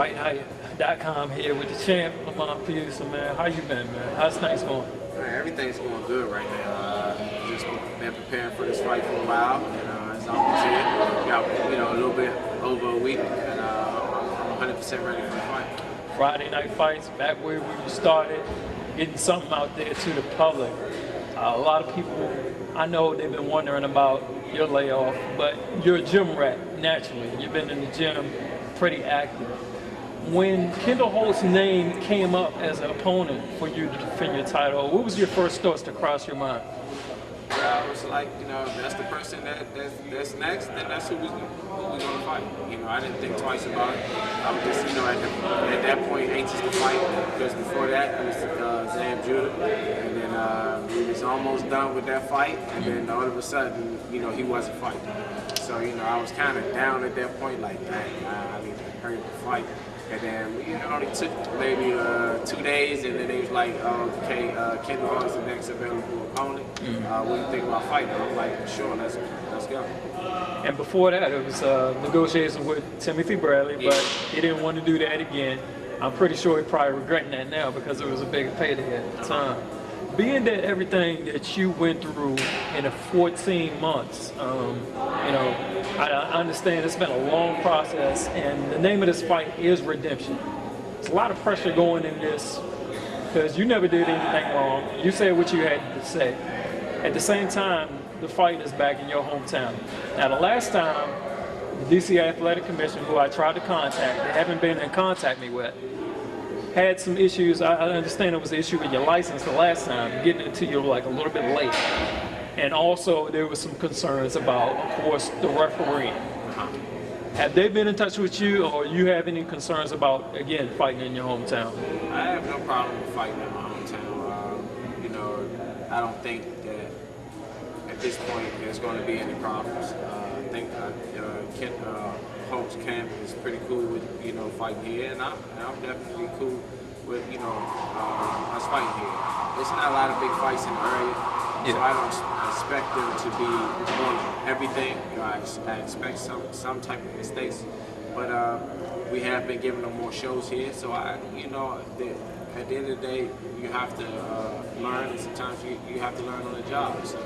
FightNight.com here with the champ, Lamont Peterson, man. How you been, man? How's things going? Man, everything's going good right now. Just been preparing for this fight for a while, and it's almost here. Got a little bit over a week, and I'm 100% ready for the fight. Friday night fights, back where we started, getting something out there to the public. A lot of people, I know they've been wondering about your layoff, but you're a gym rat, naturally. You've been in the gym, pretty active. When Kendall Holt's name came up as an opponent for you to defend your title, what was your first thoughts to cross your mind? I was like, that's the person that's next, then that's who we're going to fight. I didn't think twice about it. I was just, at that point, anxious to fight, because before that, it was VADA Jr. And then we was almost done with that fight, and then all of a sudden, he wasn't fighting. So, I was kind of down at that point, like, dang, I need to hurry up and fight. And then it only took maybe 2 days, and then they was like, okay, Kendall Holt is the next available opponent. What do you think about fighting? I'm like, sure, let's go. And before that, it was negotiations with Timothy Bradley, but he didn't want to do that again. I'm pretty sure he's probably regretting that now because it was a bigger payday at the time. Being that everything that you went through in the 14 months, I understand it's been a long process, and the name of this fight is redemption. There's a lot of pressure going in this because you never did anything wrong. You said what you had to say. At the same time, the fight is back in your hometown. Now, the last time, the DC Athletic Commission, who I tried to contact, they haven't been in contact me with, had some issues. I understand it was an issue with your license the last time, getting it to you like a little bit late. And also there was some concerns about, of course, the referee. Have they been in touch with you, or you have any concerns about, again, fighting in your hometown? I have no problem with fighting in my hometown. I don't think that at this point there's going to be any problems. I think Kendall Holt's camp is pretty cool with fighting here, and I'm definitely cool with us fighting here. There's not a lot of big fights in the area, so I don't expect them to be doing everything. I expect some type of mistakes, but we have been giving them more shows here. So at the end of the day, you have to learn, and sometimes you have to learn on the job. So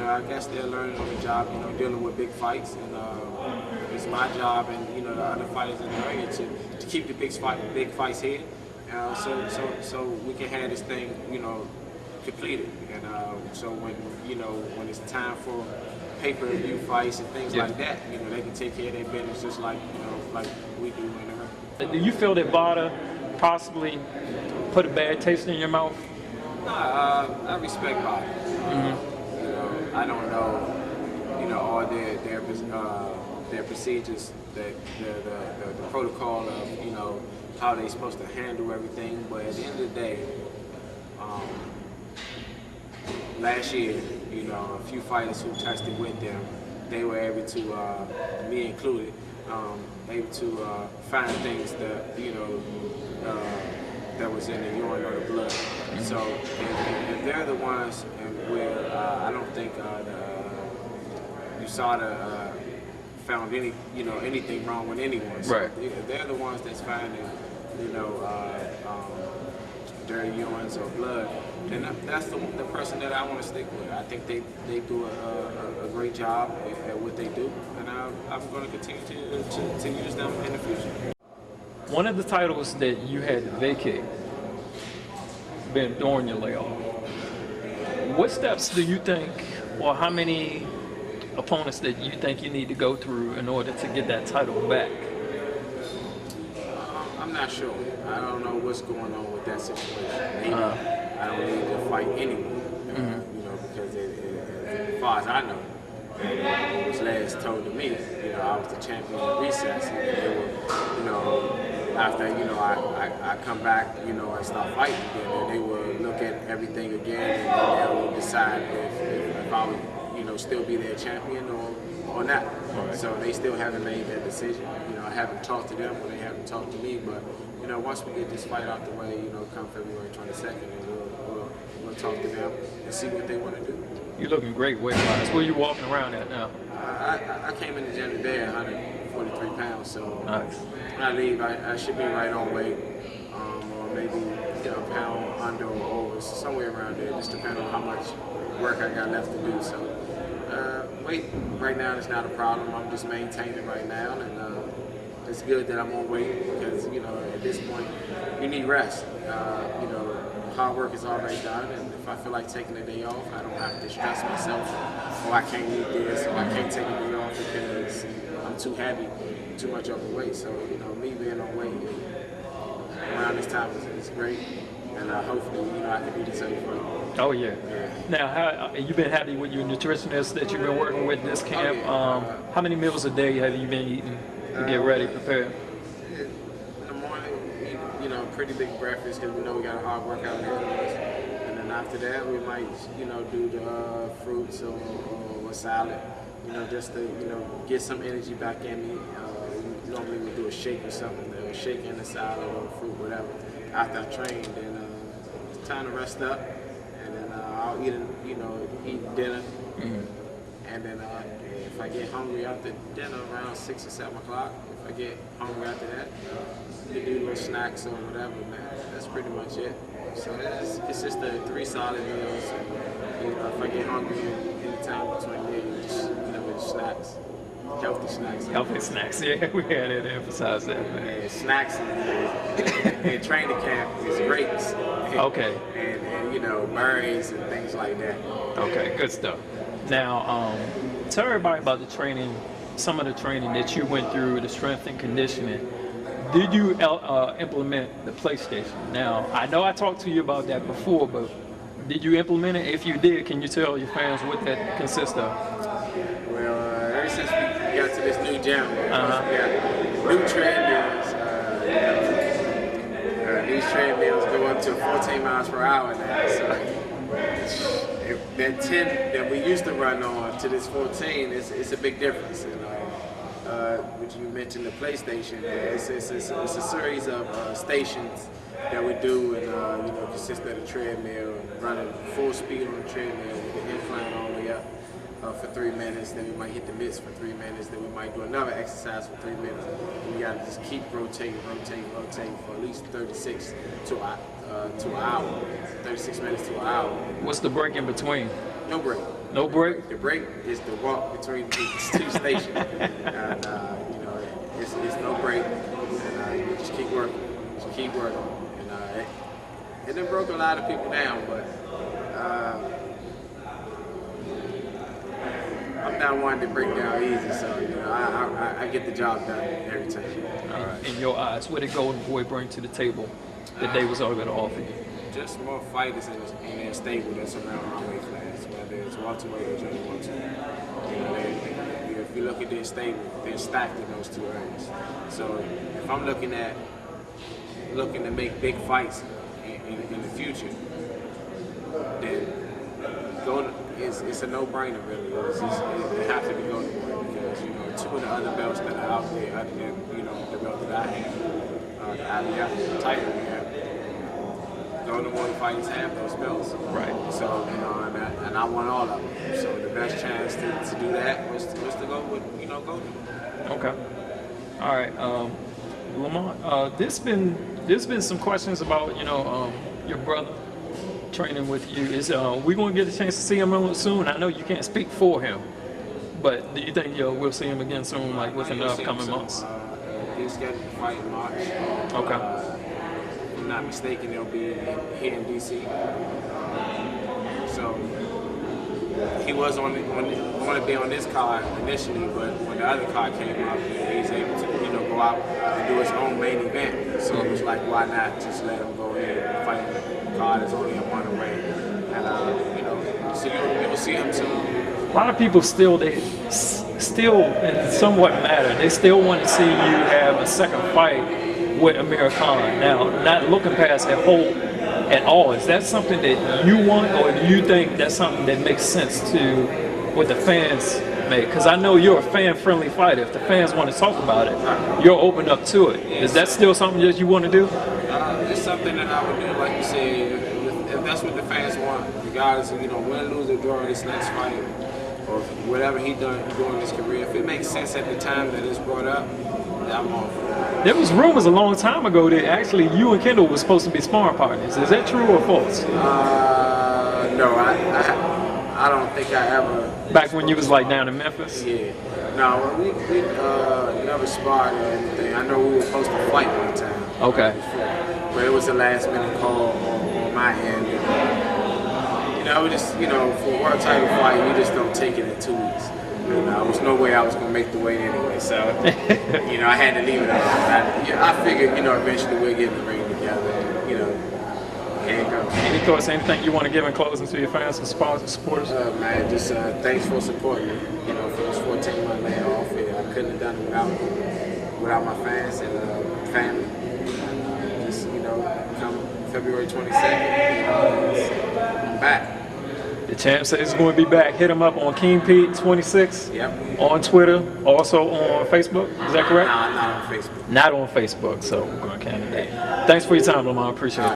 I guess they're learning on the job, dealing with big fights, and it's my job and the other fighters in the area to keep the big fights here, so we can have this thing completed. And so when it's time for pay-per-view fights and things like that, they can take care of their business just like like we do in the ring. Do you feel that VADA possibly put a bad taste in your mouth? I respect VADA. I don't know all their procedures, the protocol of how they're supposed to handle everything, but at the end of the day, last year, a few fighters who tested with them, they were able to, me included, able to find things that that was in the urine or the blood. So if they're the ones where I don't think USADA found anything wrong with anyone. So right. If they're the ones that's finding dirty urines or blood, then that's the person that I want to stick with. I think they do a great job at what they do, and I'm going to continue to use them in the future. One of the titles that you had to vacate been during your layoff. What steps do you think, or how many opponents that you think you need to go through in order to get that title back? I'm not sure. I don't know what's going on with that situation. Maybe I don't need to fight anyone, because as far as I know, it was last told to me, I was the champion in recess, and they were, after I come back, and start fighting again, and they will look at everything again, and they will decide if I would, still be their champion or not. Right. So they still haven't made that decision. I haven't talked to them, or they haven't talked to me, but once we get this fight out the way, come February 22nd, and we'll talk to them and see what they want to do. You're looking great weight-wise. Where are you walking around at now? I came in the gym today at 43 pounds. So Nice. when I leave, I should be right on weight, or maybe a pound under or over, somewhere around there, just depending on how much work I got left to do. So weight right now is not a problem. I'm just maintaining right now, and it's good that I'm on weight because at this point you need rest. Hard work is already done, and if I feel like taking a day off, I don't have to stress myself. Oh, I can't eat this, or I can't take a day off because I'm too heavy, too much overweight. So me being on weight around this time is great, and hopefully I can do the same for you. Oh yeah. Now, how you been happy with your nutritionist that you've been working with this camp? How many meals a day have you been eating to get ready, prepared? In the morning, pretty big breakfast because we know we got a hard workout ahead of us, and then after that we might do the fruits or a salad, just to get some energy back in me. Normally we do a shake or something, a shake and a salad or fruit, whatever. After I train, then it's time to rest up, and then I'll eat dinner, and then if I get hungry after dinner around 6 or 7 o'clock, if I get hungry after that, you do little snacks or whatever, man. That's pretty much it. So it's just the 3 solid meals. And, if I get hungry anytime between there, just snacks. Healthy snacks. Healthy snacks, yeah, we had to emphasize that, man. And snacks in training camp is grapes. Okay. And berries and things like that. Okay, good stuff. Now, tell everybody about the training, some of the training that you went through, the strength and conditioning. Did you implement the PlayStation? Now, I know I talked to you about that before, but did you implement it? If you did, can you tell your fans what that consists of? Well, ever since we got to this new gym, we got new treadmills. These treadmills go up to 14 miles per hour now. So that 10 that we used to run on to this 14, it's a big difference. Which you mentioned the PlayStation. It's a series of stations that we do, and consist of the treadmill, running full speed on the treadmill with the incline all the way up for 3 minutes. Then we might hit the mitts for 3 minutes. Then we might do another exercise for 3 minutes. And we gotta just keep rotating for at least 36 to an hour. 36 minutes to an hour. What's the break in between? No break. No break? The break is the walk between these 2 stations. And, it's no break. And you just keep working. And it broke a lot of people down, but I'm not one to break down easy, so I get the job done every time. All right. In your eyes, what did Golden Boy bring to the table that they was all going to offer you? Just more fighters in their stable that's around my weight class, whether it's welterweight or junior welterweight. If you look at their stable, they're stacked in those 2 areas. So if I'm looking to make big fights in the future, then it's a no-brainer really. It has to be Golden Boy because 2 of the other belts that are out there, other than the belt that I have, the IBF title we have. Golden Boy fighters have those belts. Right. So, and I want all of them. So the best chance to do that was to go with, Golden Boy. Okay. All right. Lamont, there's been some questions about, your brother training with you. Is we going to get a chance to see him soon? I know you can't speak for him, but do you think we'll see him again soon, like within the upcoming months? He's scheduled to fight in March. Okay. If I'm not mistaken, they'll be here in DC. So he was want to be on this card initially, but when the other card came up, he's able to go out and do his own main event. So it was like, why not just let him go in and fight the card that's only a 1 away, and so you'll see him soon. A lot of people still somewhat matter. They still want to see you have a second fight with Amir Khan. Now, not looking past at Holt at all, is that something that you want, or do you think that's something that makes sense to what the fans make? Because I know you're a fan-friendly fighter. If the fans want to talk about it, you're open up to it. Is that still something that you want to do? It's something that I would do, like you said, if that's what the fans want, regardless of win, lose, or draw this next fight. or whatever he doing in his career, if it makes sense at the time that it's brought up, then I'm all for it. There was rumors a long time ago that actually you and Kendall were supposed to be sparring partners. Is that true or false? No, I don't think I ever. Back when you was like down in Memphis? Yeah. No, we never sparred or anything. I know we were supposed to fight one time. Okay. But it was a last minute call on my end. And, we just, for a world title fight, you just don't take it in 2 weeks. There was no way I was going to make the weight anyway. So, I had to leave it alone. I figured, eventually we'll get in the ring together. Here it goes. Any thoughts, anything you want to give in closing to your fans and supporters? Man, just thanks for supporting me. For this 14-month layoff, I couldn't have done it without my fans and family. Come February 22nd, I'm back. The champ says he's going to be back. Hit him up on King Pete 26. Yep. On Twitter, also on Facebook. Is that correct? No, not on Facebook. Not on Facebook, so we're going to candidate. Thanks for your time, Lamont. Appreciate it.